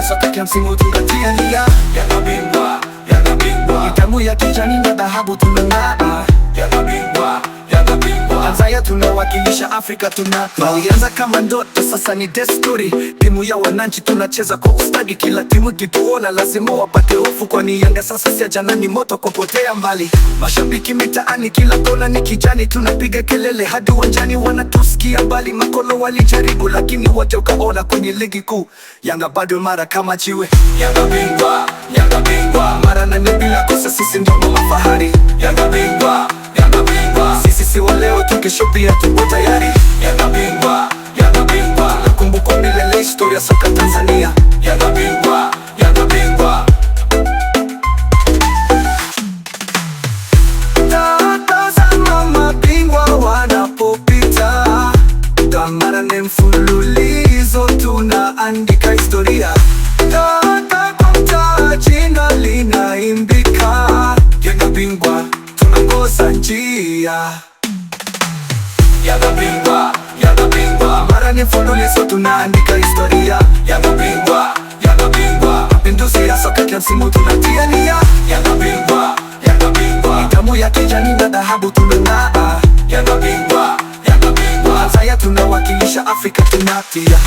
soka kila msimu tunatia nia. Yanga bingwa, Yanga bingwa, Damu ya kijani na dhahabu tunang'aa. Yanga bingwa, Yanga bingwa, Tanzania tunawakilisha Afrika walianza kama ndoto, sasa ni desturi. Timu ya wananchi tunacheza kwa ustadi, kila timu kituona lazima wapate hofu, kwani Yanga sasa si jana, ni moto kupotea mbali. Mashabiki mitaani kila kona ni kijani, tunapiga kelele hadi uwanjani wanatusikia mbali. Makolo walijaribu lakini wote ukaona, kwenye ligi kuu Yanga bado mara kama jiwe. Yanga bingwa, Yanga bingwa, Mara nane bila kosa, sisi ndio mafahari. Yanga bingwa, Yanga bingwa, Sisi si wa leo tu, kesho pia tupo tayari. Yanga bingwa, Yanga bingwa, Nakumbukwa milele historia soka Tanzania. Yanga bingwa, Yanga bingwa. Tazama mabingwa wanapopita, mara nne mfululizo tunaandika historia. Kata kwa mtaa jina linaimbika, Yanga bingwa tunaongoza njia. Yanga bingwa, Yanga bingwa, Mara nne mfululizo tunaandika historia. Yanga bingwa, Yanga bingwa, Mapinduzi ya soka kila msimu tunatia nia. Yanga bingwa, Yanga bingwa, Damu ya kijani na dhahabu tunang'aa. Yanga bingwa, Yanga bingwa, Tanzania tunawakilisha Afrika tunatia.